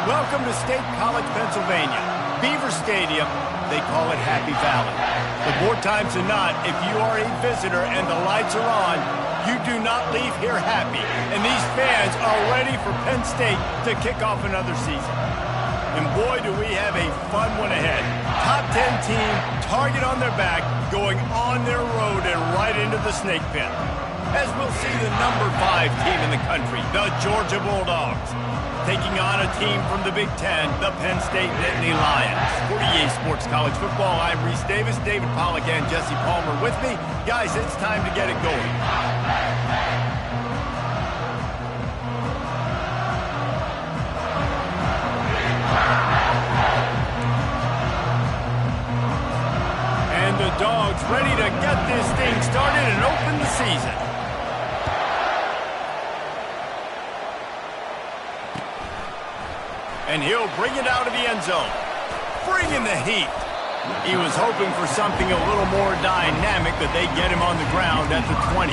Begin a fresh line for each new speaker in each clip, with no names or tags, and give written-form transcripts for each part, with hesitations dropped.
Welcome to State College, Pennsylvania. Beaver Stadium, they call it Happy Valley. But more times than not, if you are a visitor and the lights are on, you do not leave here happy. And these fans are ready for Penn State to kick off another season. And boy, do we have a fun one ahead. Top 10 team, target on their back, going on their road and right into the snake pit. As we'll see the number 5 team in the country, the Georgia Bulldogs, taking on a team from the Big Ten, the Penn State Nittany Lions. For EA Sports College Football, I'm Reese Davis, David Pollack, and Jesse Palmer with me. Guys, it's time to get it going. And the Dogs ready to get this thing started and open the season. And he'll bring it out of the end zone. Bringing the heat. He was hoping for something a little more dynamic, but they get him on the ground at the 20.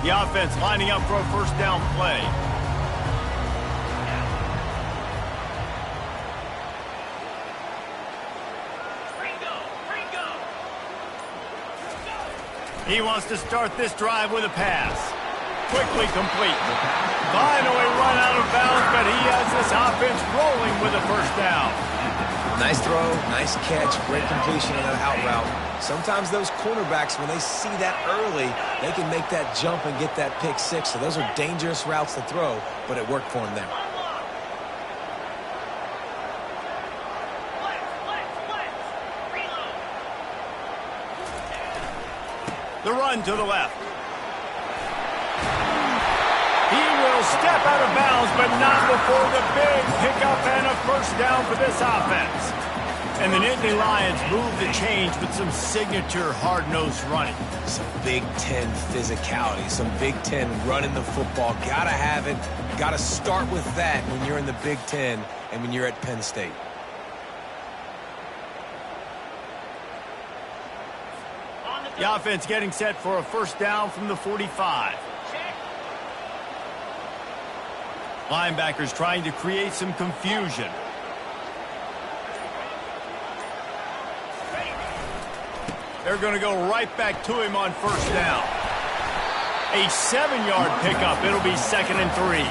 The offense lining up for a first down play. He wants to start this drive with a pass. Quickly complete. Finally run out of bounds, but he has this offense rolling with a first down.
Nice throw, nice catch, great completion on that out route. Sometimes those cornerbacks, when they see that early, they can make that jump and get that pick six. So those are dangerous routes to throw, but it worked for him there.
The run to the left. He will step out of bounds, but not before the big pickup and a first down for this offense. And the Nittany Lions move the change with some signature hard-nosed running.
Some Big Ten physicality, some Big Ten running the football. Gotta have it. Gotta start with that when you're in the Big Ten and when you're at Penn State.
The offense getting set for a first down from the 45. Linebackers trying to create some confusion. They're going to go right back to him on first down. A 7-yard pickup. It'll be 2nd and 3.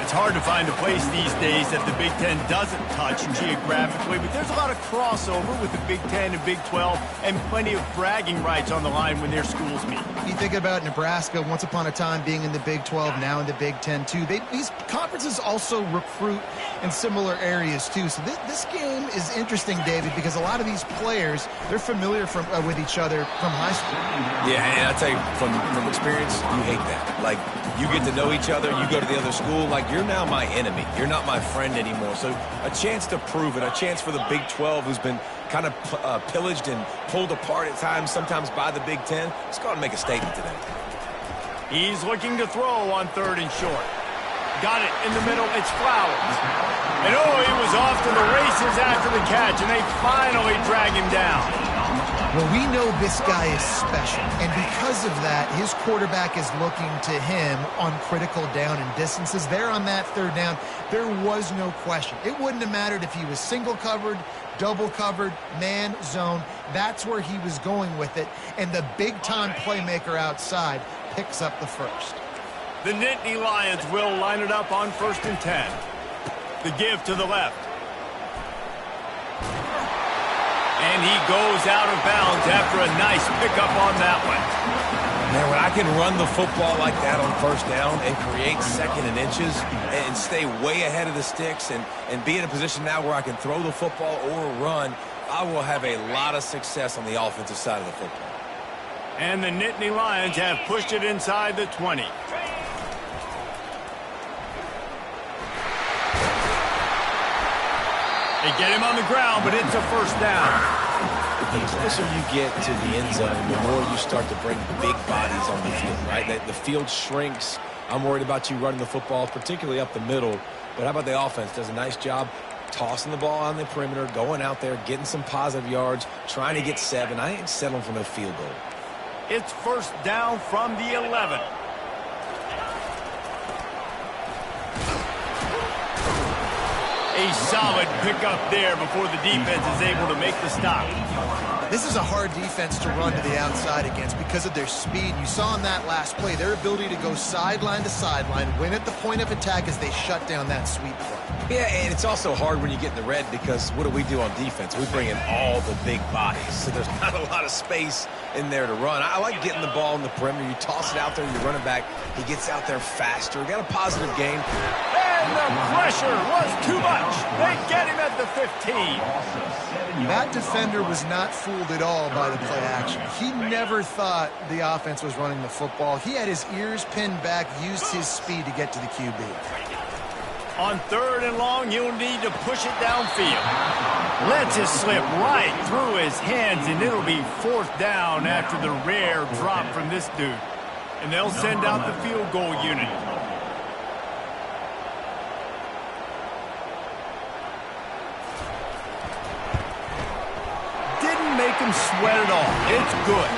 It's hard to find a place these days that the Big Ten doesn't touch geographically, but there's a lot of crossover with the Big Ten and Big 12 and plenty of bragging rights on the line when their schools meet.
You think about Nebraska once upon a time being in the Big 12, now in the Big 10 too. These conferences also recruit in similar areas too. So this game is interesting, David, because a lot of these players, they're familiar with each other from high school.
Yeah, and I'll tell you, from experience, you hate that. Like, you get to know each other, you go to the other school, like, you're now my enemy. You're not my friend anymore. So a chance to prove it, a chance for the Big 12, who's been kind of pillaged and pulled apart at times, sometimes by the Big 10. Let's go out and make a statement today.
He's looking to throw on 3rd and short. Got it in the middle. It's Flowers. And oh, he was off to the races after the catch, and they finally drag him down.
Well, we know this guy is special, and because of that, his quarterback is looking to him on critical down and distances. There on that 3rd down, there was no question. It wouldn't have mattered if he was single covered, double covered, man, zone. That's where he was going with it, and the big-time playmaker outside picks up the first.
The Nittany Lions will line it up on 1st and 10. The give to the left. And he goes out of bounds after a nice pickup on that one.
Man, when I can run the football like that on first down and create 2nd and inches and stay way ahead of the sticks and be in a position now where I can throw the football or run, I will have a lot of success on the offensive side of the football.
And the Nittany Lions have pushed it inside the 20. They get him on the ground, but it's a first down.
The closer you get to the end zone, the more you start to bring big bodies on the field, right? The field shrinks. I'm worried about you running the football, particularly up the middle. But how about the offense? Does a nice job tossing the ball on the perimeter, going out there, getting some positive yards, trying to get 7. I ain't settling for no field goal.
It's first down from the 11. A solid pickup there before the defense is able to make the stop.
This is a hard defense to run to the outside against because of their speed. You saw in that last play their ability to go sideline to sideline, win at the point of attack as they shut down that sweep play.
Yeah, and it's also hard when you get in the red because what do on defense? We bring in all the big bodies, so there's not a lot of space in there to run. I like getting the ball in the perimeter. You toss it out there, you run it back. He gets out there faster. We got a positive game.
And the pressure was too much. They get him at the 15.
That defender was not fooled at all by the play action. He never thought the offense was running the football. He had his ears pinned back, used his speed to get to the QB.
On 3rd and long, he'll need to push it downfield. Lets it slip right through his hands, and it'll be 4th down after the rare drop from this dude. And they'll send out the field goal unit. Didn't make him sweat at all. It's good.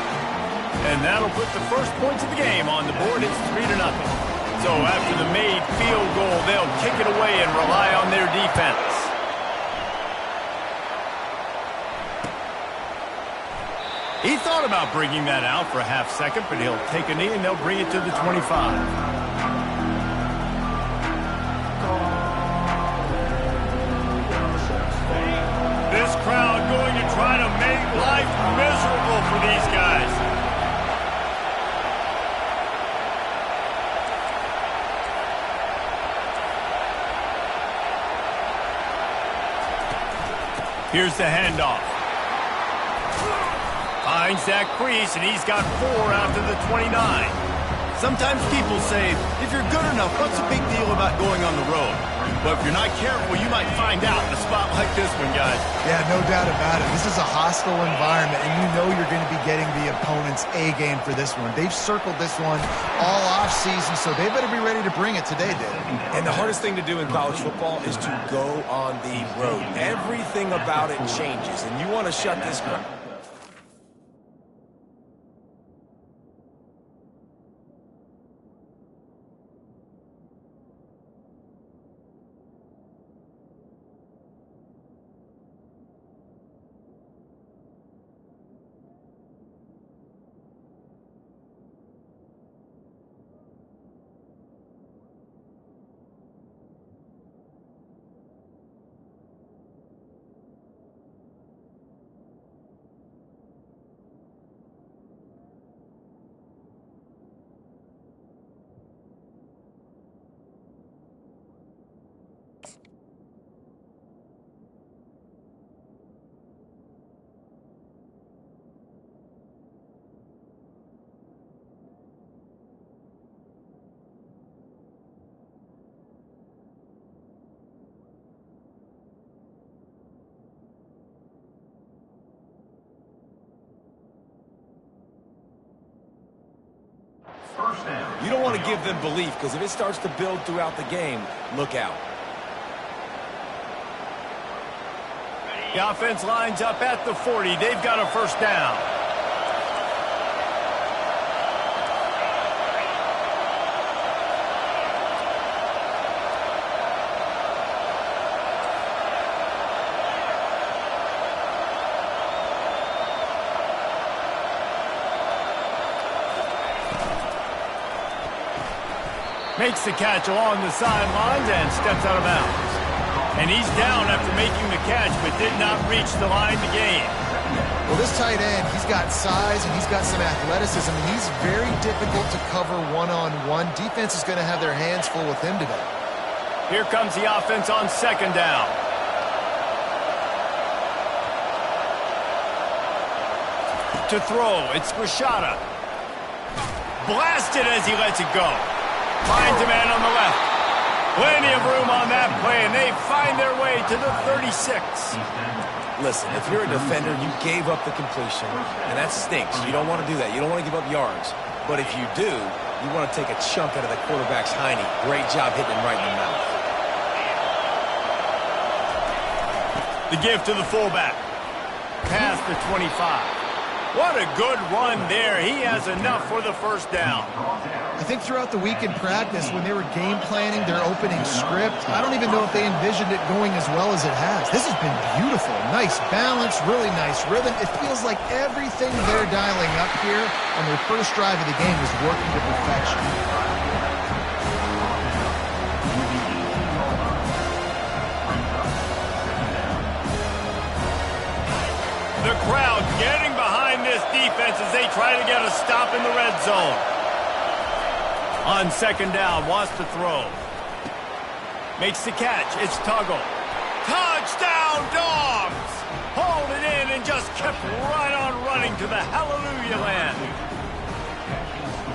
And that'll put the first points of the game on the board. It's 3-0. So after the made field goal, they'll kick it away and rely on their defense. He thought about bringing that out for a half second, but he'll take a knee and they'll bring it to the 25. This crowd going to try to make life miserable for these guys. Here's the handoff. Finds that crease, and he's got 4 after the 29. Sometimes people say, if you're good enough, what's the big deal about going on the road? But if you're not careful, you might find out in a spot like this one, guys.
Yeah, no doubt about it. This is a hostile environment, and you know you're going to be getting the opponent's A game for this one. They've circled this one all offseason, so they better be ready to bring it today, Dave.
And the hardest thing to do in college football is to go on the road. Everything about it changes, and you want to shut this crowd. You don't want to give them belief, because if it starts to build throughout the game, look out.
The offense lines up at the 40. They've got a first down. Makes the catch along the sidelines and steps out of bounds. And he's down after making the catch, but did not reach the line to gain.
Well, this tight end, he's got size and he's got some athleticism, and he's very difficult to cover one-on-one. Defense is going to have their hands full with him today.
Here comes the offense on 2nd down. To throw, it's Rashada. Blasted as he lets it go. Finds a man on the left. Plenty of room on that play, and they find their way to the 36.
Listen, if you're a defender, you gave up the completion, and that stinks. You don't want to do that. You don't want to give up yards. But if you do, you want to take a chunk out of the quarterback's hiney. Great job hitting him right in the mouth.
The give to the fullback. Past the 25. What a good run there. He has enough for the first down.
I think throughout the week in practice, when they were game planning their opening script, I don't even know if they envisioned it going as well as it has. This has been beautiful. Nice balance, really nice rhythm. It feels like everything they're dialing up here on their first drive of the game is working to perfection.
The crowd getting behind this defense as they try to get a stop in the red zone. On second down, wants to throw. Makes the catch. It's Tuggle. Touchdown, Dogs! Hauled it in and just kept right on running to the hallelujah land.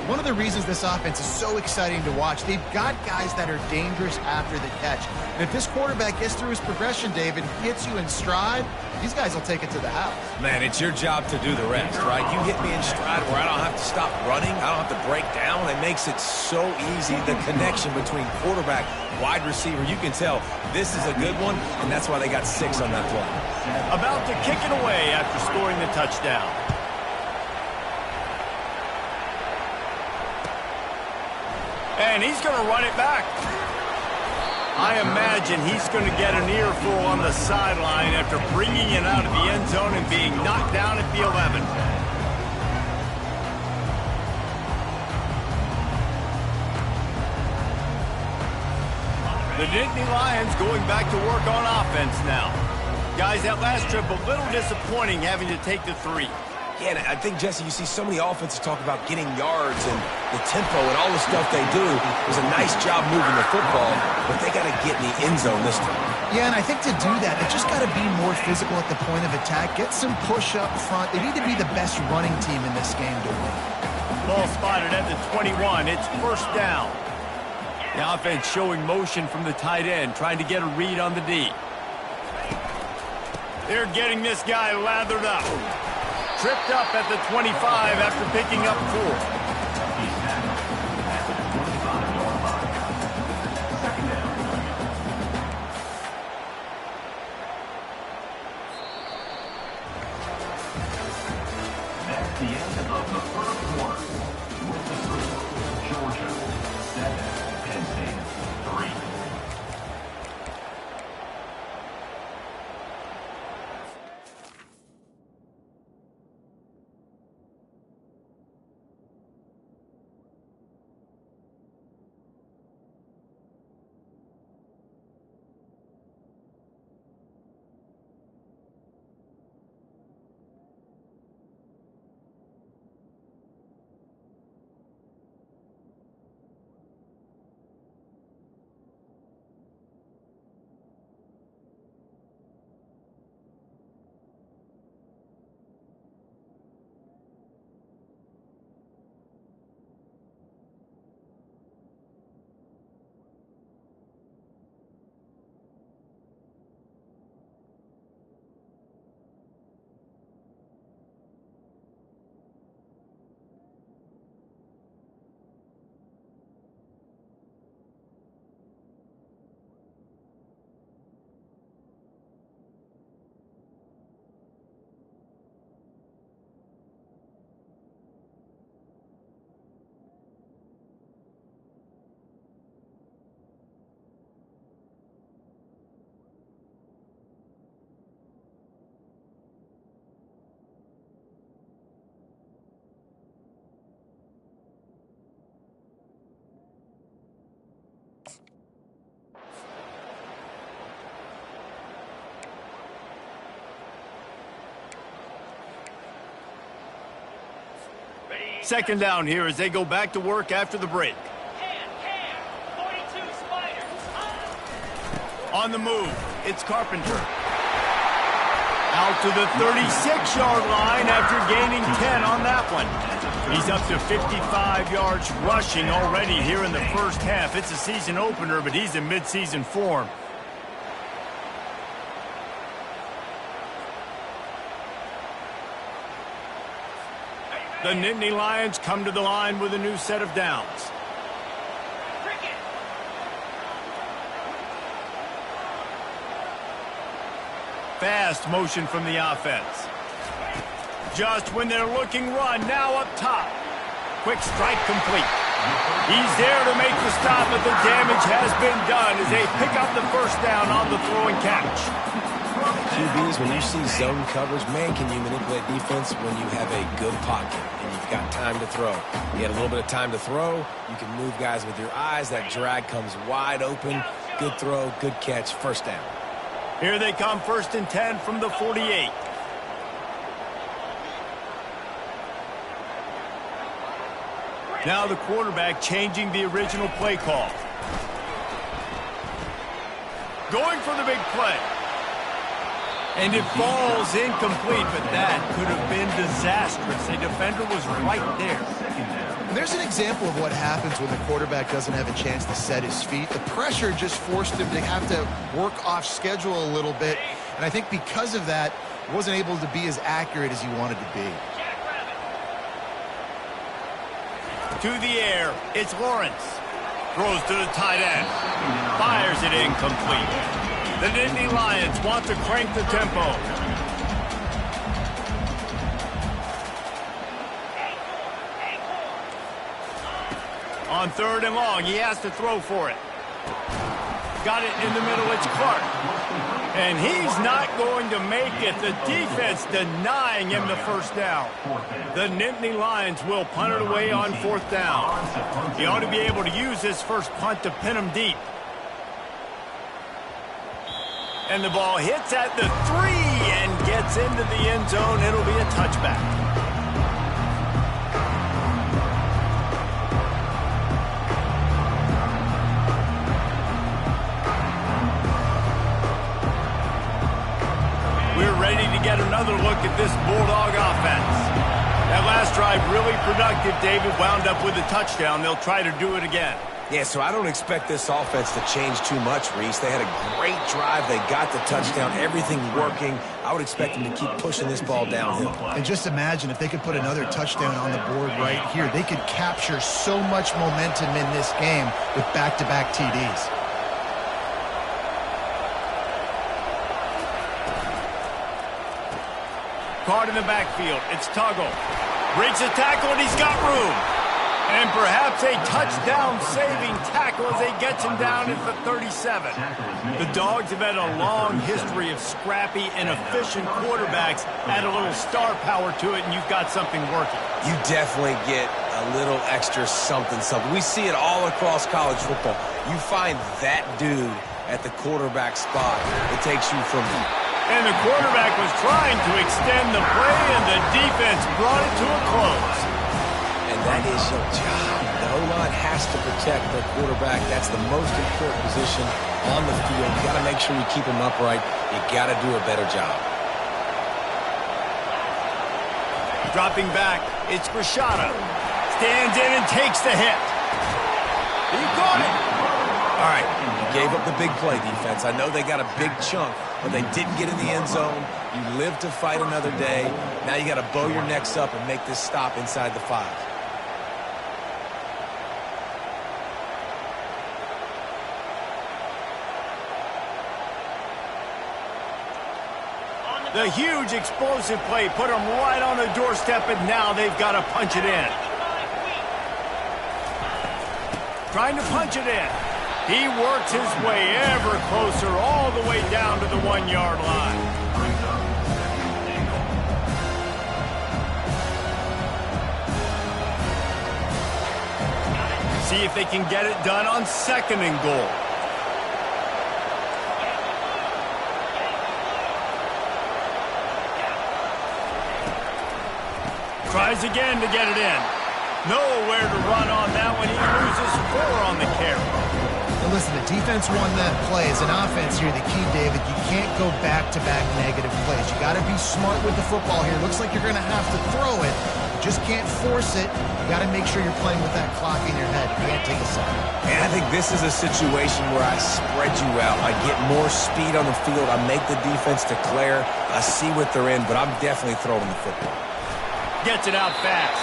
One of the reasons this offense is so exciting to watch, they've got guys that are dangerous after the catch. And if this quarterback gets through his progression, David, hits you in stride, these guys will take it to the house.
Man, it's your job to do the rest, right? You hit me in stride where I don't have to stop running. I don't have to break down. It makes it so easy. The connection between quarterback, wide receiver, you can tell this is a good one, and that's why they got 6 on that play.
About to kick it away after scoring the touchdown. And he's going to run it back. I imagine he's going to get an earful on the sideline after bringing it out of the end zone and being knocked down at the 11. The Nittany Lions going back to work on offense now. Guys, that last trip a little disappointing having to take the 3.
Yeah, and I think, Jesse, you see so many offenses talk about getting yards and the tempo and all the stuff they do. It was a nice job moving the football, but they got to get in the end zone this time.
Yeah, and I think to do that, they just got to be more physical at the point of attack, get some push up front. They need to be the best running team in this game to win.
Ball spotted at the 21. It's first down. The offense showing motion from the tight end, trying to get a read on the D. They're getting this guy lathered up. Tripped up at the 25 after picking up 4.
The end of the first quarter. With the score, Georgia 7, Penn State 3.
Second down here as they go back to work after the break.
42 Spiders.
On the move, it's Carpenter. Out to the 36-yard line after gaining 10 on that one. He's up to 55 yards rushing already here in the first half. It's a season opener, but he's in midseason form. The Nittany Lions come to the line with a new set of downs. fast motion from the offense. Just when they're looking run, now up top. Quick strike complete. He's there to make the stop, but the damage has been done as they pick up the first down on the throw and catch.
QBs, when you see zone coverage, man, can you manipulate defense when you have a good pocket and you've got time to throw. You had a little bit of time to throw. You can move guys with your eyes. That drag comes wide open. Good throw, good catch, first down.
Here they come, 1st and 10 from the 48. Now the quarterback changing the original play call. Going for the big play. And it falls incomplete, but that could have been disastrous. A defender was right there.
And there's an example of what happens when the quarterback doesn't have a chance to set his feet. The pressure just forced him to have to work off schedule a little bit. And I think because of that, he wasn't able to be as accurate as he wanted to be.
To the air, it's Lawrence. Throws to the tight end. Fires it incomplete. The Nittany Lions want to crank the tempo. On 3rd and long, he has to throw for it. Got it in the middle, it's Clark. And he's not going to make it. The defense denying him the first down. The Nittany Lions will punt it away on 4th down. He ought to be able to use this first punt to pin him deep. And the ball hits at the 3 and gets into the end zone. It'll be a touchback. We're ready to get another look at this Bulldog offense. That last drive really productive. David wound up with a touchdown. They'll try to do it again.
Yeah, so I don't expect this offense to change too much, Reese. They had a great drive. They got the touchdown. Everything working. I would expect them to keep pushing this ball downhill.
And just imagine if they could put another touchdown on the board right here. They could capture so much momentum in this game with back-to-back TDs.
Caught in the backfield. It's Tuggle. Breaks a tackle, and he's got room. And perhaps a touchdown-saving tackle as they get him down at the 37. The Dogs have had a long history of scrappy and efficient quarterbacks. Add a little star power to it, and you've got something working.
You definitely get a little extra something. We see it all across college football. You find that dude at the quarterback spot. It takes you from...
And the quarterback was trying to extend the play, and the defense brought it to a close.
And that is your job. The O-line has to protect their quarterback. That's the most important position on the field. You got to make sure you keep him upright. You got to do a better job.
Dropping back, it's Rashada. Stands in and takes the hit. He got it.
All right, you gave up the big play, defense. I know they got a big chunk, but they didn't get in the end zone. You live to fight another day. Now you got to bow your necks up and make this stop inside the 5.
The huge explosive play put them right on the doorstep, and now they've got to punch it in. Trying to punch it in. He works his way ever closer all the way down to the 1-yard line. See if they can get it done on 2nd and goal. Tries again to get it in. Nowhere to run on that one. He loses 4 on the carry.
And listen, the defense won that play. As an offense here, the key, David, you can't go back-to-back negative plays. You got to be smart with the football here. Looks like you're going to have to throw it. You just can't force it. You got to make sure you're playing with that clock in your head. You can't take a sack.
And I think this is a situation where I spread you out. I get more speed on the field. I make the defense declare. I see what they're in, but I'm definitely throwing the football.
Gets it out fast.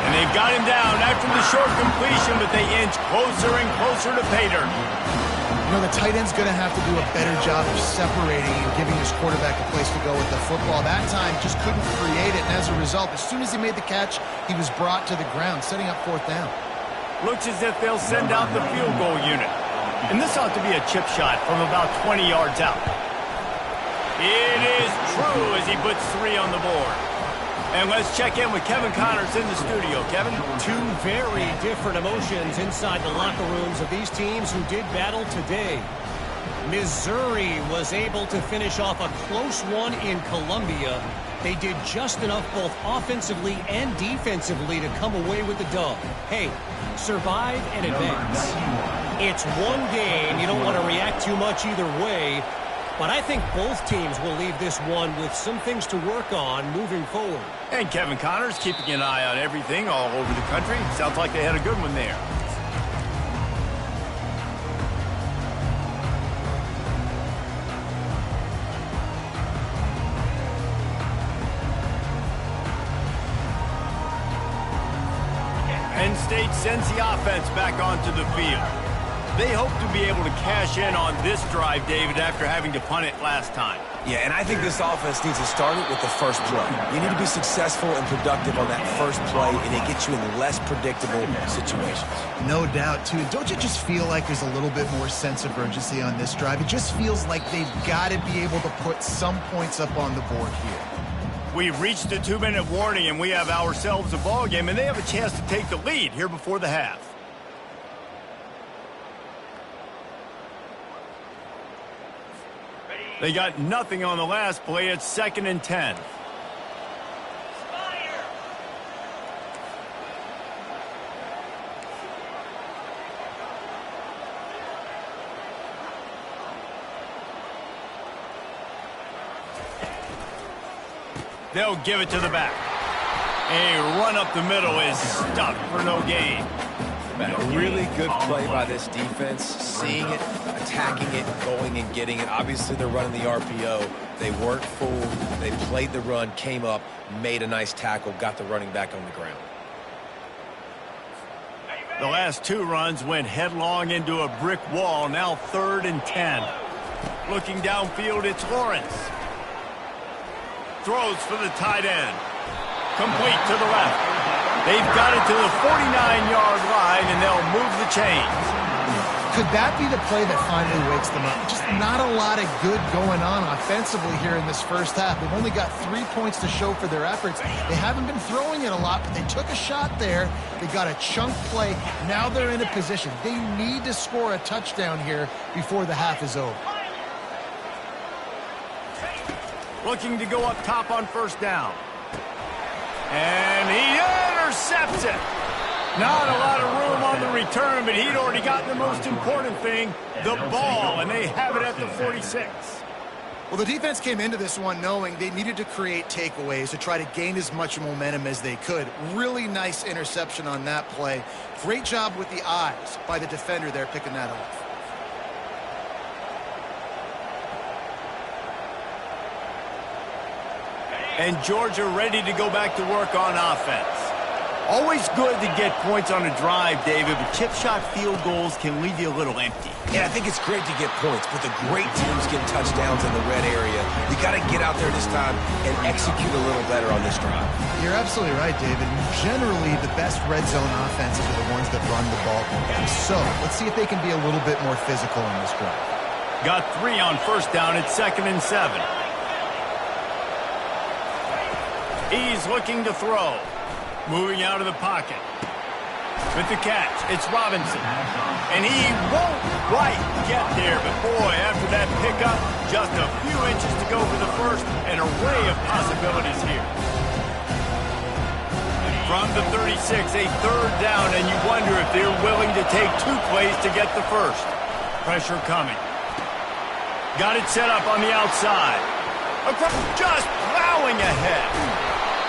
And they've got him down after the short completion, but they inch closer and closer to pay dirt.
You know, the tight end's going to have to do a better job of separating and giving his quarterback a place to go with the football. That time just couldn't create it, and as a result, as soon as he made the catch, he was brought to the ground, setting up fourth down.
Looks as if they'll send out the field goal unit. And this ought to be a chip shot from about 20 yards out. It is true as he puts 3 on the board. And let's check in with Kevin Connors in the studio. Kevin?
Two very different emotions inside the locker rooms of these teams who did battle today. Missouri was able to finish off a close one in Columbia. They did just enough both offensively and defensively to come away with the dub. Hey, survive and advance. It's one game. You don't want to react too much either way. But I think both teams will leave this one with some things to work on moving forward.
And Kevin Connors keeping an eye on everything all over the country. Sounds like they had a good one there. Penn State sends the offense back onto the field. They hope to be able to cash in on this drive, David, after having to punt it last time.
Yeah, and I think this offense needs to start it with the first play. You need to be successful and productive on that first play, and it gets you in less predictable situations.
No doubt, too. Don't you just feel like there's a little bit more sense of urgency on this drive? It just feels like they've got to be able to put some points up on the board here.
We've reached the 2-minute warning, and we have ourselves a ball game, and they have a chance to take the lead here before the half. They got nothing on the last play. It's 2nd and 10. They'll give it to the back. A run up the middle is stuck for no gain.
A really good play by this defense, seeing it, attacking it, going and getting it. Obviously, they're running the RPO. They weren't fooled. They played the run, came up, made a nice tackle, got the running back on the ground.
The last 2 runs went headlong into a brick wall. Now 3rd and 10. Looking downfield, it's Lawrence. Throws for the tight end. Complete to the left. They've got it to the 49-yard line, and they'll move the chains.
Could that be the play that finally wakes them up? Just not a lot of good going on offensively here in this first half. They've only got 3 points to show for their efforts. They haven't been throwing it a lot, but they took a shot there. They got a chunk play. Now they're in a position. They need to score a touchdown here before the half is over.
Looking to go up top on 1st down. And he intercepts it. Not a lot of room on the return, but he'd already gotten the most important thing, the ball, and they have it at the 46.
Well, the defense came into this one knowing they needed to create takeaways to try to gain as much momentum as they could. Really nice interception on that play. Great job with the eyes by the defender there picking that off.
And Georgia ready to go back to work on offense. Always good to get points on a drive, David, but chip shot field goals can leave you a little empty.
Yeah, I think it's great to get points, but the great teams get touchdowns in the red area. You got to get out there this time and execute a little better on this drive.
You're absolutely right, David. Generally, the best red zone offenses are the ones that run the ball. So let's see if they can be a little bit more physical on this drive.
Got 3 on 1st down. It's 2nd and 7. He's looking to throw. Moving out of the pocket. With the catch, it's Robinson. And he won't quite get there, but boy, after that pickup, just a few inches to go for the first, an array of possibilities here. From the 36, a 3rd down, and you wonder if they're willing to take 2 plays to get the first. Pressure coming. Got it set up on the outside. Just plowing ahead.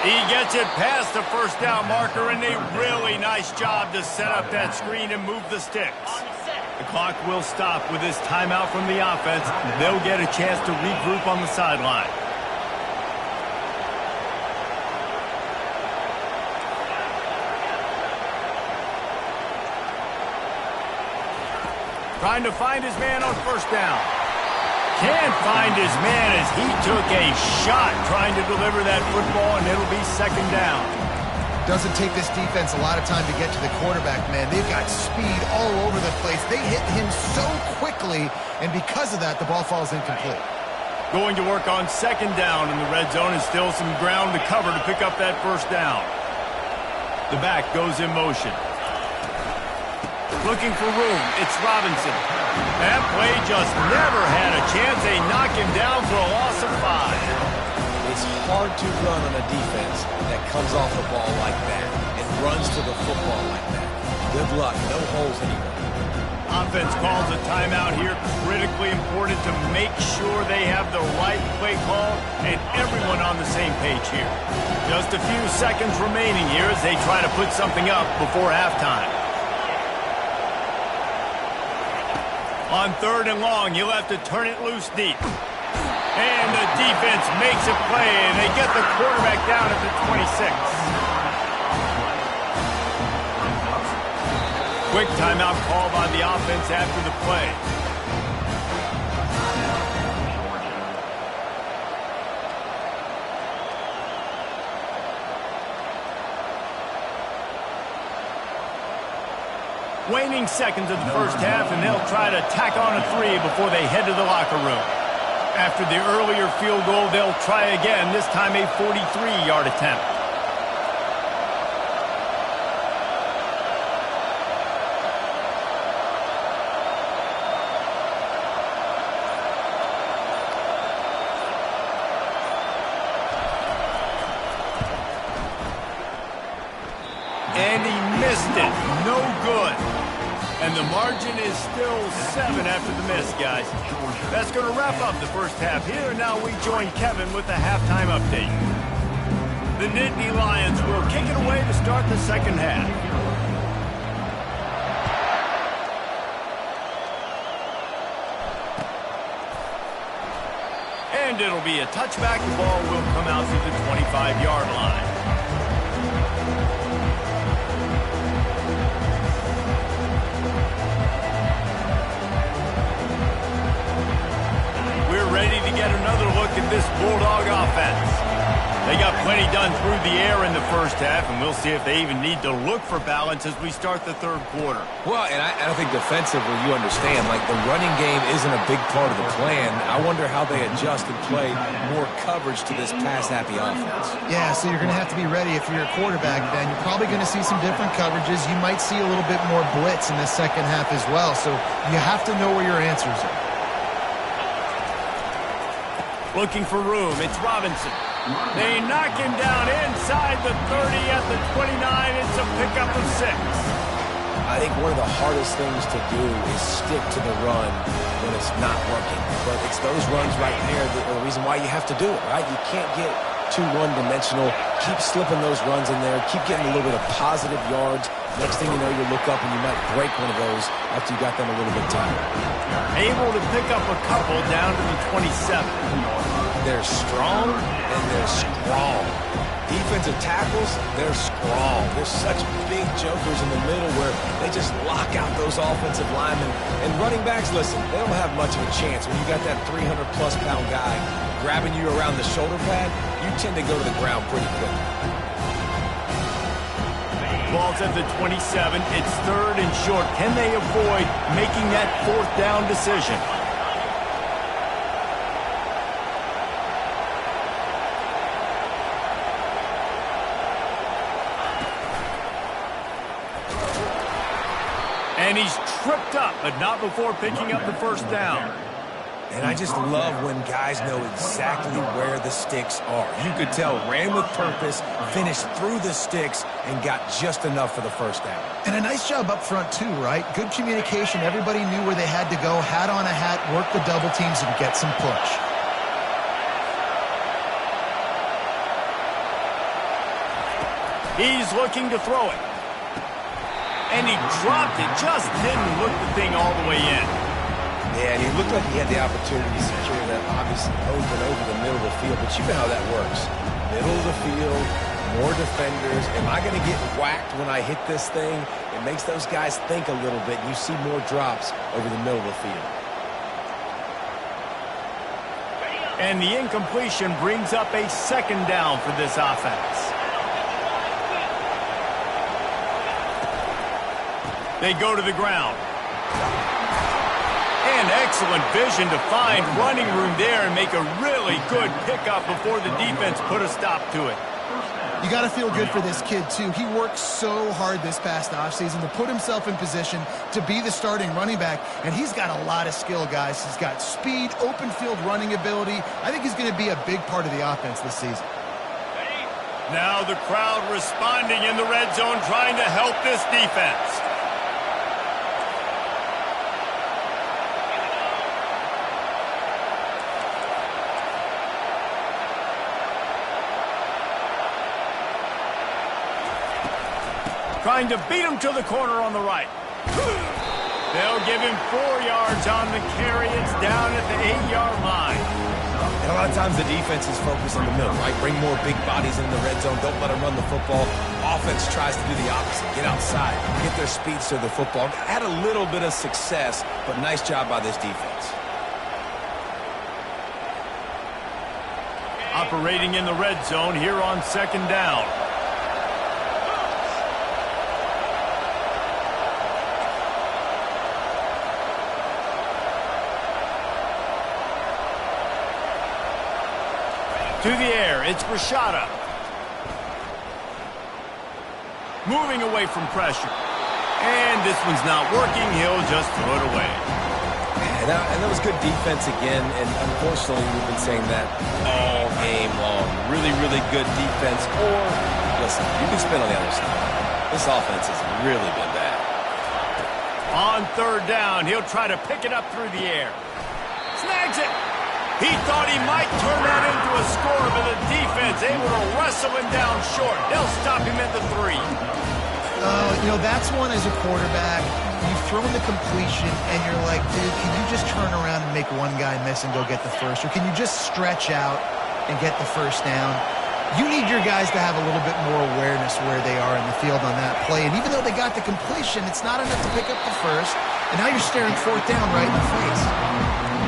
He gets it past the 1st down marker, and a really nice job to set up that screen and move the sticks. The clock will stop with this timeout from the offense. They'll get a chance to regroup on the sideline. Trying to find his man on first down. Can't find his man as he took a shot trying to deliver that football, and it'll be second down.
Doesn't take this defense a lot of time to get to the quarterback, man. They've got speed all over the place. They hit him so quickly, and because of that, the ball falls incomplete.
Going to work on second down in the red zone, and still some ground to cover to pick up that first down. The back goes in motion. Looking for room, it's Robinson. That play just never had a chance. They knock him down for a loss of 5.
It's hard to run on a defense that comes off the ball like that and runs to the football like that. Good luck, no holes anywhere.
Offense calls a timeout here. Critically important to make sure they have the right play call and everyone on the same page here. Just a few seconds remaining here as they try to put something up before halftime. On third and long, you'll have to turn it loose deep. And the defense makes a play, and they get the quarterback down at the 26. Quick timeout call by the offense after the play. Waning seconds of the first half, and they'll try to tack on a 3 before they head to the locker room. After the earlier field goal, they'll try again, this time a 43-yard attempt. And he missed it. No good. And the margin is still 7 after the miss, guys. That's going to wrap up the first half here. And now we join Kevin with the halftime update. The Nittany Lions will kick it away to start the second half. And it'll be a touchback. The ball will come out to the 25-yard line. Ready to get another look at this Bulldog offense. They got plenty done through the air in the first half, and we'll see if they even need to look for balance as we start the third quarter.
Well, and I think defensively, you understand, like the running game isn't a big part of the plan. I wonder how they adjust and play more coverage to this pass-happy offense.
Yeah, so you're going to have to be ready if you're a quarterback, Ben. You're probably going to see some different coverages. You might see a little bit more blitz in the second half as well, so you have to know where your answers are.
Looking for room, it's Robinson. They knock him down inside the 30 at the 29. It's a pickup of 6.
I think one of the hardest things to do is stick to the run when it's not working. But it's those runs right there that are the reason why you have to do it, right? You can't get too one-dimensional. Keep slipping those runs in there. Keep getting a little bit of positive yards. Next thing you know, you look up and you might break one of those after you got them a little bit tired.
Able to pick up a couple down to the 27.
They're strong and they're strong. Defensive tackles, they're strong. They're such big jokers in the middle where they just lock out those offensive linemen. And running backs, listen, they don't have much of a chance. When you got that 300-plus pound guy grabbing you around the shoulder pad, you tend to go to the ground pretty quickly.
Ball's at the 27. It's third and short. Can they avoid making that fourth down decision? And he's tripped up, but not before picking up the first down.
And I just love when guys know exactly where the sticks are. You could tell, ran with purpose, finished through the sticks, and got just enough for the first down.
And a nice job up front, too, right? Good communication. Everybody knew where they had to go, hat on a hat, work the double teams, and get some push.
He's looking to throw it. And he dropped it, just didn't look the thing all the way in.
Yeah, and he looked like he had the opportunity to secure that, obviously, over the middle of the field. But you know how that works. Middle of the field, more defenders. Am I going to get whacked when I hit this thing? It makes those guys think a little bit, and you see more drops over the middle of the field.
And the incompletion brings up a second down for this offense. They go to the ground. And excellent vision to find running room there and make a really good pickup before the defense put a stop to it.
You got to feel good for this kid, too. He worked so hard this past offseason to put himself in position to be the starting running back, and he's got a lot of skill, guys. He's got speed, open field running ability. I think he's going to be a big part of the offense this season.
Now the crowd responding in the red zone, trying to help this defense. Trying to beat him to the corner on the right. They'll give him 4 yards on the carry. It's down at the 8-yard line.
And a lot of times the defense is focused on the middle, right? Bring more big bodies in the red zone. Don't let them run the football. Offense tries to do the opposite. Get outside. Get their speeds to the football. Had a little bit of success, but nice job by this defense.
Operating in the red zone here on second down. To the air, it's Rashada. Moving away from pressure. And this one's not working. He'll just throw it away.
And that was good defense again. And unfortunately, we've been saying that all game long. Really, really good defense. Or, listen, you can spin on the other side. This offense has really been bad.
On third down, he'll try to pick it up through the air. Snags it. He thought he might turn that into a score, but the defense able to wrestle him down short. They'll stop him at the 3.
You know, that's one as a quarterback. You've thrown the completion, and you're like, dude, can you just turn around and make one guy miss and go get the first? Or can you just stretch out and get the first down? You need your guys to have a little bit more awareness where they are in the field on that play. And even though they got the completion, it's not enough to pick up the first. And now you're staring fourth down right in the face.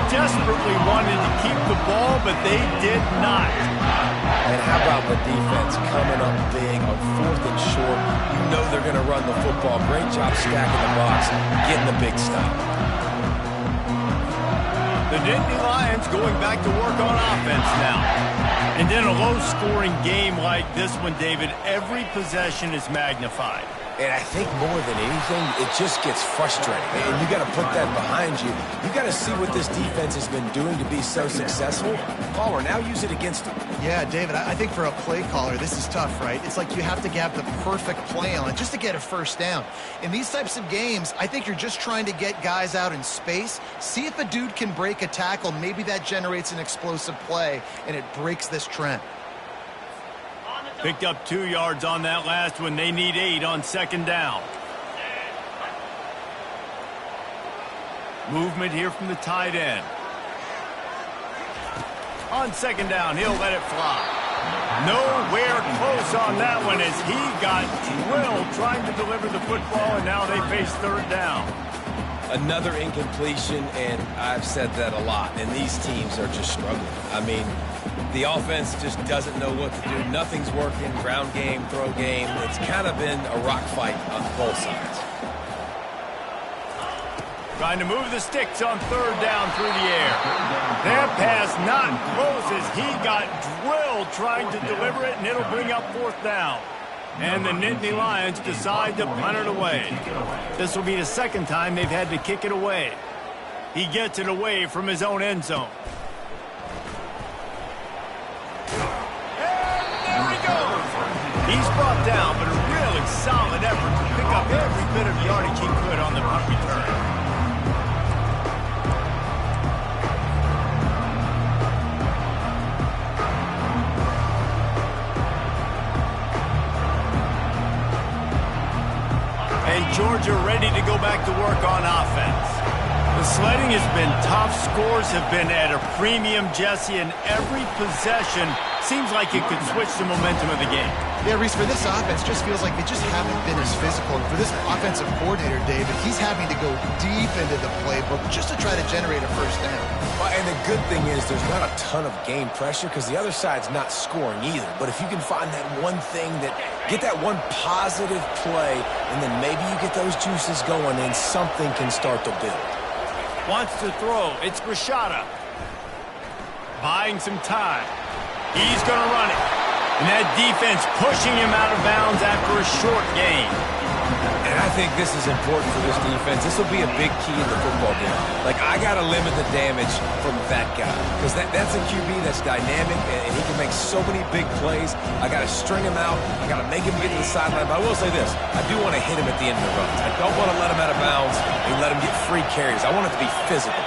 Desperately wanted to keep the ball, but they did not.
And how about the defense coming up big on fourth and short? You know they're going to run the football. Great job stacking the box, getting the big stop.
The Nittany Lions going back to work on offense now. And in a low-scoring game like this one, David, every possession is magnified.
And I think more than anything, it just gets frustrating. And you got to put that behind you. You got to see what this defense has been doing to be so successful. Caller, now use it against them.
Yeah, David, I think for a play caller, this is tough, right? It's like you have to have the perfect play on it just to get a first down. In these types of games, I think you're just trying to get guys out in space, see if a dude can break a tackle. Maybe that generates an explosive play, and it breaks this trend.
Picked up 2 yards on that last one. They need 8 on second down. Movement here from the tight end. On second down, he'll let it fly. Nowhere close on that one as he got drilled trying to deliver the football, and now they face third down.
Another incompletion, and I've said that a lot, and these teams are just struggling. I mean, the offense just doesn't know what to do. Nothing's working. Ground game, throw game. It's kind of been a rock fight on both sides.
Trying to move the sticks on third down through the air. That pass not close as he got drilled trying to deliver it, and it'll bring up fourth down. And the Nittany Lions decide to punt it away. This will be the second time they've had to kick it away. He gets it away from his own end zone. And there he goes. He's brought down, but a really solid effort to pick up every bit of yardage he could on the punt return. And Georgia ready to go back to work on offense. The sledding has been tough. Scores have been at a premium, Jesse, and every possession seems like it could switch the momentum of the game.
Yeah, Reese, for this offense, just feels like they just haven't been as physical. And for this offensive coordinator, David, he's having to go deep into the playbook just to try to generate a first down.
Well, and the good thing is there's not a ton of game pressure because the other side's not scoring either. But if you can find that one thing get that one positive play, and then maybe you get those juices going, and something can start to build.
Wants to throw. It's Rashada. Buying some time. He's going to run it. And that defense pushing him out of bounds after a short gain.
And I think this is important for this defense. This will be a big key in the football game. Like, I got to limit the damage from that guy. Because that's a QB that's dynamic, and he can make so many big plays. I got to string him out. I got to make him get to the sideline. But I will say this. I do want to hit him at the end of the runs. I don't want to let him out of bounds and let him get free carries. I want it to be physical.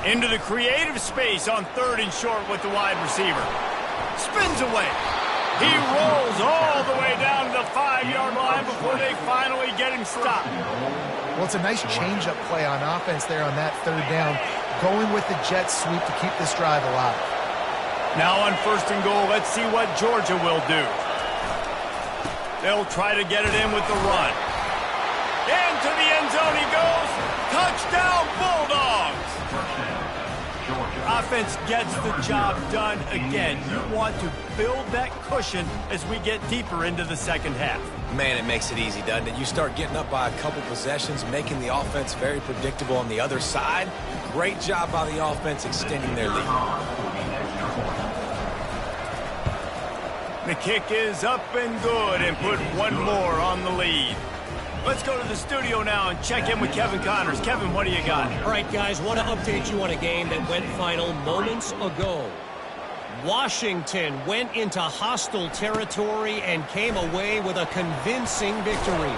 Into the creative space on 3rd and short with the wide receiver. Spins away. He rolls all the way down to the 5-yard line before they finally get him stopped.
Well, it's a nice change-up play on offense there on that 3rd down, going with the jet sweep to keep this drive alive.
Now on 1st and goal, let's see what Georgia will do. They'll try to get it in with the run. Into the end zone he goes. Touchdown, Bulldogs! Offense gets the job done again. You want to build that cushion as we get deeper into the second half.
Man, it makes it easy, doesn't it? You start getting up by a couple possessions, making the offense very predictable on the other side. Great job by the offense extending their lead.
The kick is up and good and put one more on the lead. Let's go to the studio now and check in with Kevin Connors. Kevin, what do you got?
All right, guys, want to update you on a game that went final moments ago. Washington went into hostile territory and came away with a convincing victory.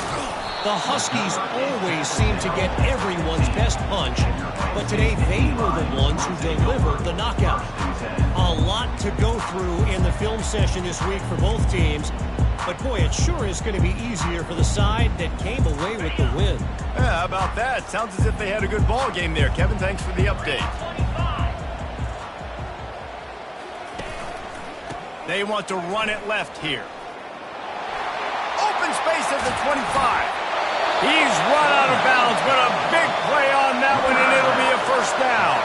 The Huskies always seem to get everyone's best punch, but today they were the ones who delivered the knockout. A lot to go through in the film session this week for both teams, but boy, it sure is going to be easier for the side that came away with the win.
Yeah, how about that? Sounds as if they had a good ball game there. Kevin, thanks for the update. They want to run it left here. Open space at the 25. He's run out of bounds, but a big play on that one, and it'll be a first down.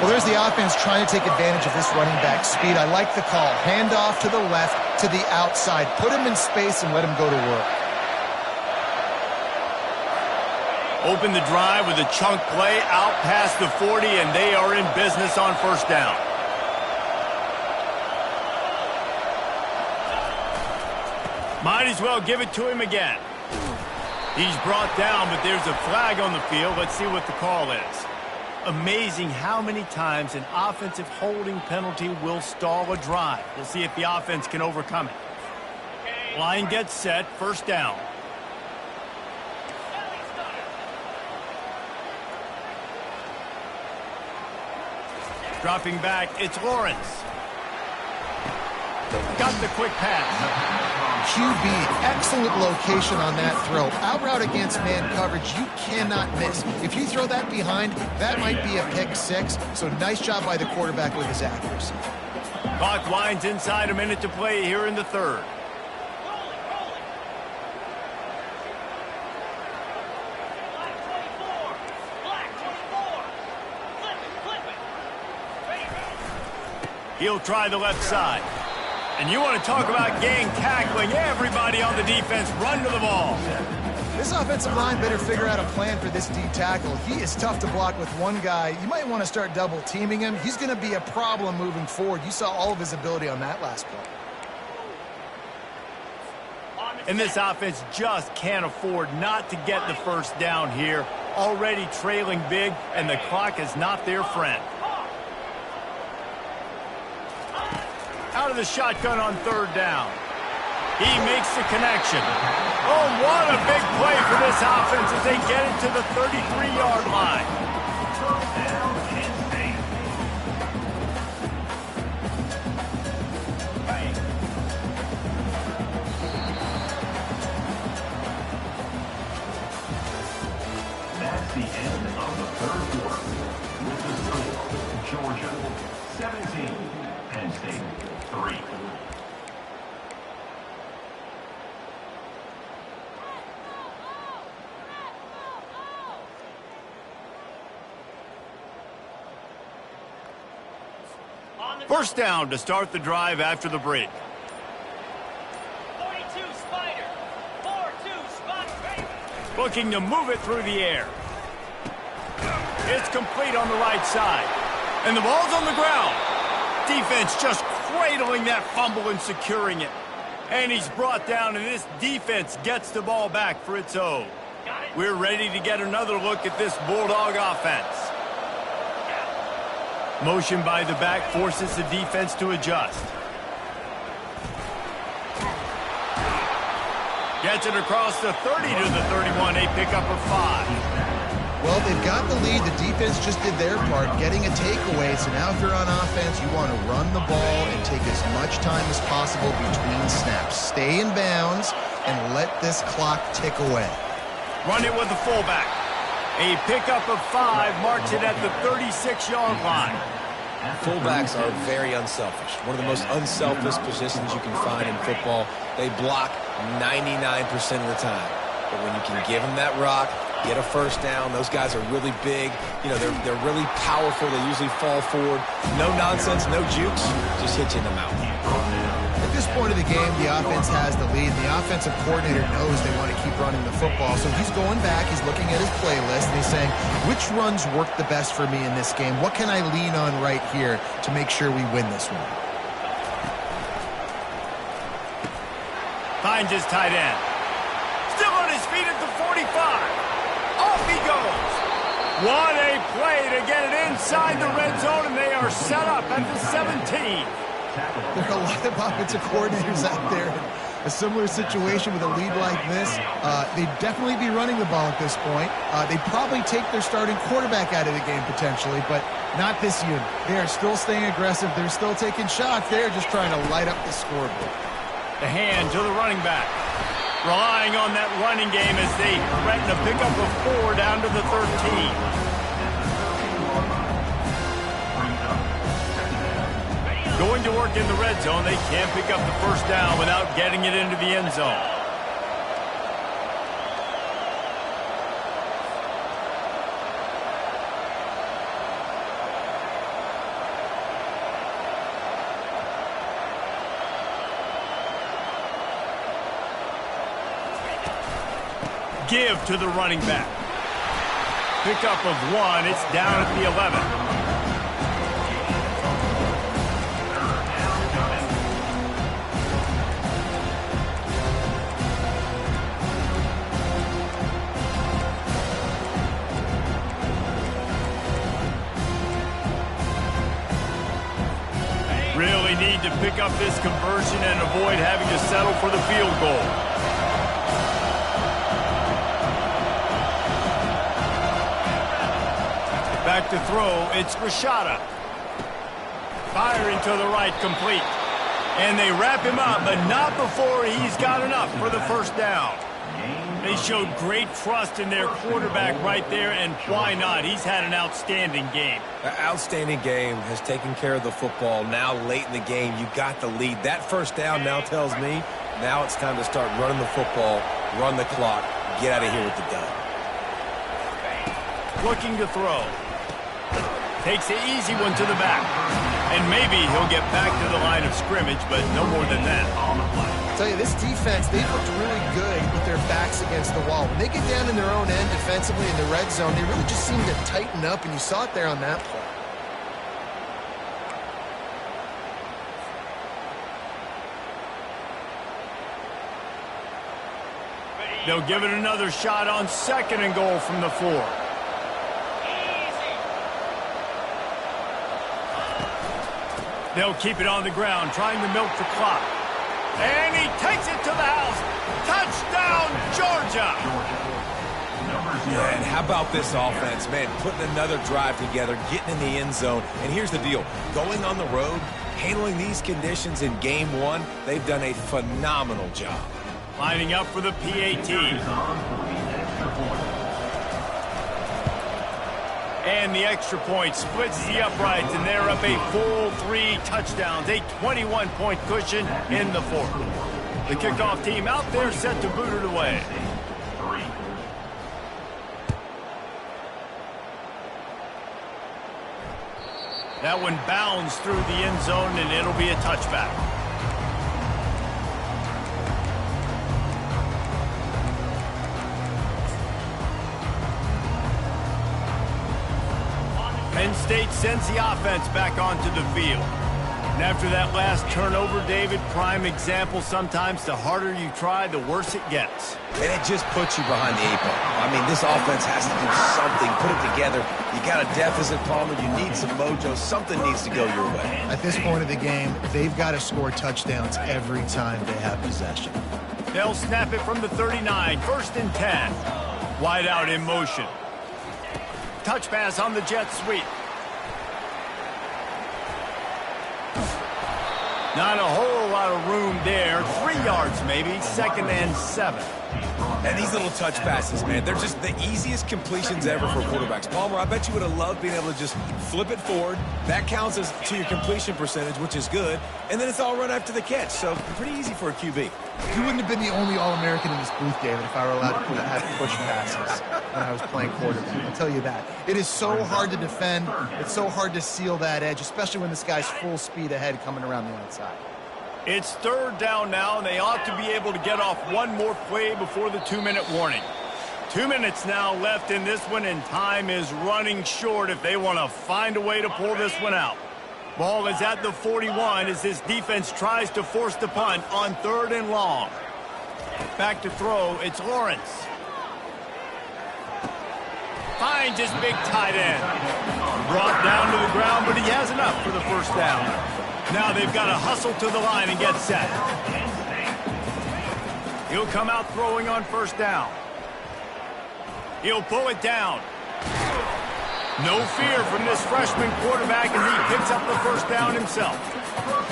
Well, there's the offense trying to take advantage of this running back speed. I like the call. Hand off to the left, to the outside. Put him in space and let him go to work.
Open the drive with a chunk play out past the 40, and they are in business on first down. Might as well give it to him again. He's brought down, but there's a flag on the field. Let's see what the call is. Amazing how many times an offensive holding penalty will stall a drive. We'll see if the offense can overcome it. Line gets set, first down. Dropping back, it's Lawrence. Got the quick pass.
QB, excellent location on that throw. Out route against man coverage, you cannot miss. If you throw that behind, that might be a pick six. So nice job by the quarterback with his accuracy.
Clock winds inside, a minute to play here in the third. He'll try the left side. And you want to talk about gang tackling. Everybody on the defense run to the ball.
This offensive line better figure out a plan for this D tackle. He is tough to block with one guy. You might want to start double teaming him. He's going to be a problem moving forward. You saw all of his ability on that last play.
And this offense just can't afford not to get the first down here. Already trailing big, and the clock is not their friend. Out of the shotgun on third down. He makes the connection. Oh, what a big play for this offense as they get it to the 33-yard line.
Penn State, 3.
First down to start the drive after the break.
42 Spider. 4-2 Spider.
Looking to move it through the air. It's complete on the right side. And the ball's on the ground. Defense just cradling that fumble and securing it. And he's brought down, and this defense gets the ball back for its own. We're ready to get another look at this Bulldog offense. Motion by the back forces the defense to adjust. Gets it across the 30 to the 31, a pickup of 5.
Well, they've got the lead. The defense just did their part, getting a takeaway. So now if you're on offense, you want to run the ball and take as much time as possible between snaps. Stay in bounds and let this clock tick away.
Run it with the fullback. A pickup of 5 marks it at the 36-yard line.
Fullbacks are very unselfish. One of the most unselfish positions you can find in football. They block 99% of the time. But when you can give them that rock, get a first down, those guys are really big. You know, they're really powerful. They usually fall forward. No nonsense, no jukes, just hit you in the mouth.
At this point of the game, the offense has the lead. The offensive coordinator knows they want to keep running the football. So he's going back, he's looking at his playlist, and he's saying, which runs work the best for me in this game? What can I lean on right here to make sure we win this one?
Finds his tight end. Still on his feet at the 45. Off he goes. What a play to get it inside the red zone, and they are set up at the 17.
There are a lot of offensive coordinators out there in a similar situation with a lead like this. They'd definitely be running the ball at this point. They'd probably take their starting quarterback out of the game potentially, but not this unit. They are still staying aggressive. They're still taking shots. They're just trying to light up the scoreboard.
The hand to the running back. Relying on that running game as they threaten a pickup of 4 down to the 13. Going to work in the red zone, they can't pick up the first down without getting it into the end zone. Give to the running back. Pickup of 1, it's down at the 11. Really need to pick up this conversion and avoid having to settle for the field goal. Back to throw, it's Rashada. Firing to the right, complete. And they wrap him up, but not before he's got enough for the first down. They showed great trust in their quarterback right there, and why not? He's had an outstanding game.
An outstanding game, has taken care of the football. Now late in the game, you got the lead. That first down now tells me now it's time to start running the football, run the clock, get out of here with the dub.
Looking to throw. Takes the easy one to the back. And maybe he'll get back to the line of scrimmage, but no more than that.
I'll tell you, this defense, they've looked really good with their backs against the wall. When they get down in their own end defensively in the red zone, they really just seem to tighten up, and you saw it there on that play.
They'll give it another shot on 2nd and goal from the 4. They'll keep it on the ground, trying to milk the clock. And he takes it to the house. Touchdown, Georgia!
Yeah, and how about this offense, man? Putting another drive together, getting in the end zone. And here's the deal. Going on the road, handling these conditions in game 1, they've done a phenomenal job.
Lining up for the PAT. And the extra point splits the uprights, and they're up a full 3 touchdowns, a 21-point cushion in the fourth. The kickoff team out there set to boot it away. That one bounds through the end zone, and it'll be a touchback. Penn State sends the offense back onto the field. And after that last turnover, David, prime example, sometimes the harder you try, the worse it gets.
And it just puts you behind the 8 ball. I mean, this offense has to do something, put it together. You got a deficit, Palmer. You need some mojo. Something needs to go your way.
At this point of the game, they've got to score touchdowns every time they have possession.
They'll snap it from the 39, 1st and 10. Wide out in motion. Touch pass on the jet sweep. Not a whole lot of room there. 3 yards maybe, 2nd and 7.
And these little touch passes, man, they're just the easiest completions ever for quarterbacks. Palmer, I bet you would have loved being able to just flip it forward. That counts as to your completion percentage, which is good. And then it's all run after the catch, so pretty easy for a QB.
You wouldn't have been the only All-American in this booth, David, if I were allowed to have push passes when I was playing quarterback. I'll tell you that. It is so hard to defend. It's so hard to seal that edge, especially when this guy's full speed ahead coming around the outside.
It's 3rd down now, and they ought to be able to get off one more play before the 2-minute warning. 2 minutes now left in this one, and time is running short if they want to find a way to pull this one out. Ball is at the 41 as this defense tries to force the punt on 3rd and long. Back to throw, it's Lawrence. Finds his big tight end. Brought down to the ground, but he has enough for the 1st down. Now they've got to hustle to the line and get set. He'll come out throwing on 1st down. He'll pull it down. No fear from this freshman quarterback as he picks up the 1st down himself.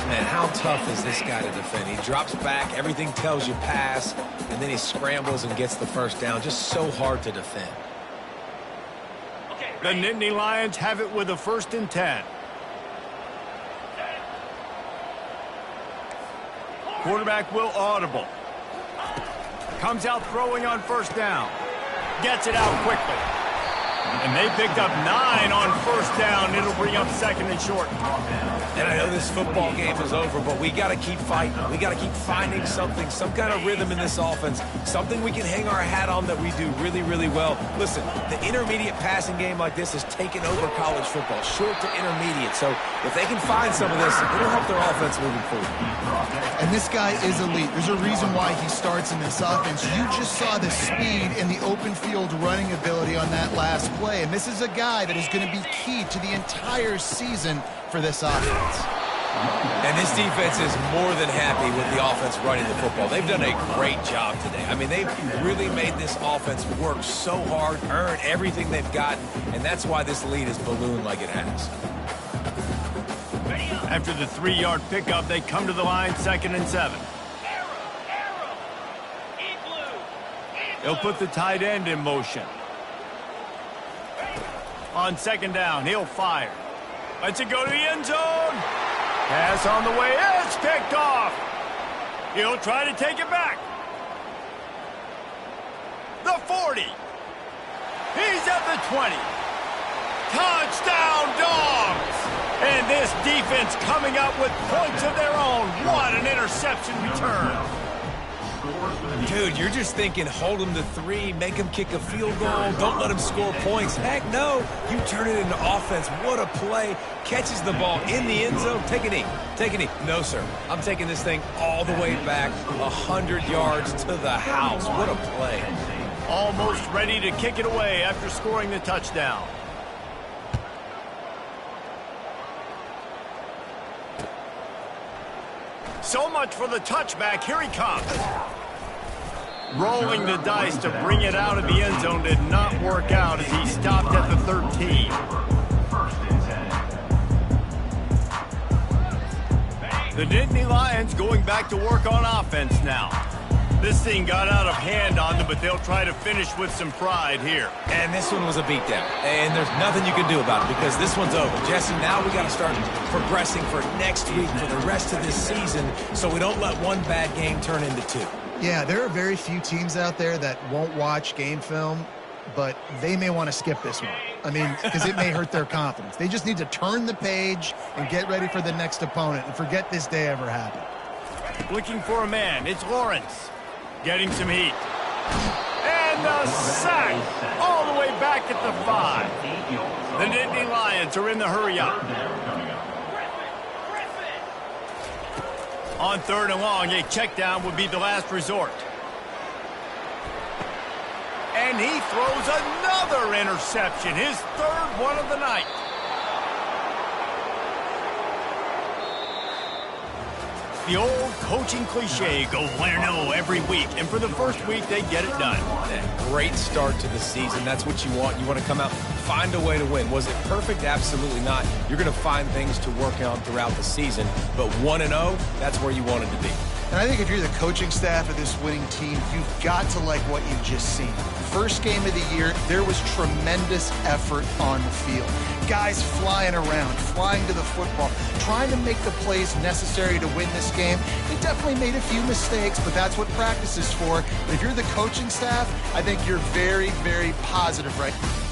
Man, how tough is this guy to defend? He drops back, everything tells you pass, and then he scrambles and gets the 1st down. Just so hard to defend.
The Nittany Lions have it with a 1st and 10. Quarterback will audible. Comes out throwing on 1st down. Gets it out quickly. And they picked up 9 on 1st down. It'll bring up 2nd and short.
And I know this football game is over, but we got to keep fighting. We got to keep finding something, some kind of rhythm in this offense, something we can hang our hat on that we do really, really well. Listen, the intermediate passing game like this has taken over college football, short to intermediate. So if they can find some of this, it'll help their offense moving forward.
And this guy is elite. There's a reason why he starts in this offense. You just saw the speed and the open field running ability on that last play. And this is a guy that is going to be key to the entire season for this offense.
And this defense is more than happy with the offense running the football. They've done a great job today. I mean, they've really made this offense work so hard, earn everything they've gotten, and that's why this lead is ballooned like it has.
After the 3-yard pickup, they come to the line, 2nd and 7. They'll put the tight end in motion. On 2nd down, he'll fire. Lets it go to the end zone. Pass on the way. It's picked off. He'll try to take it back. The 40. He's at the 20. Touchdown, Dogs. And this defense coming up with points of their own. What an interception return.
Dude, you're just thinking, hold them to 3, make them kick a field goal, don't let them score points. Heck no, you turn it into offense. What a play. Catches the ball in the end zone. Take a knee. Take a knee. No, sir. I'm taking this thing all the way back 100 yards to the house. What a play.
Almost ready to kick it away after scoring the touchdown. So much for the touchback. Here he comes. Rolling the dice to bring it out of the end zone did not work out as he stopped at the 13. The Nittany Lions going back to work on offense now. This thing got out of hand on them, but they'll try to finish with some pride here.
And this one was a beatdown. And there's nothing you can do about it because this one's over. Jesse, now we got to start progressing for next week, for the rest of this season, so we don't let one bad game turn into two.
Yeah, there are very few teams out there that won't watch game film, but they may want to skip this one. I mean, because it may hurt their confidence. They just need to turn the page and get ready for the next opponent and forget this day ever happened.
Looking for a man. It's Lawrence. Getting some heat. And the sack all the way back at the 5. The Nittany Lions are in the hurry up. On 3rd and long, a check down would be the last resort. And he throws another interception, his 3rd one of the night. The old coaching cliche, go win-0 every week. And for the first week, they get it done.
Great start to the season. That's what you want. You want to come out, find a way to win. Was it perfect? Absolutely not. You're going to find things to work on throughout the season. But 1-0, that's where you wanted to be.
And I think if you're the coaching staff of this winning team, you've got to like what you've just seen. First game of the year, there was tremendous effort on the field. Guys flying around, flying to the football, trying to make the plays necessary to win this game. They definitely made a few mistakes, but that's what practice is for. But if you're the coaching staff, I think you're very, very positive right now.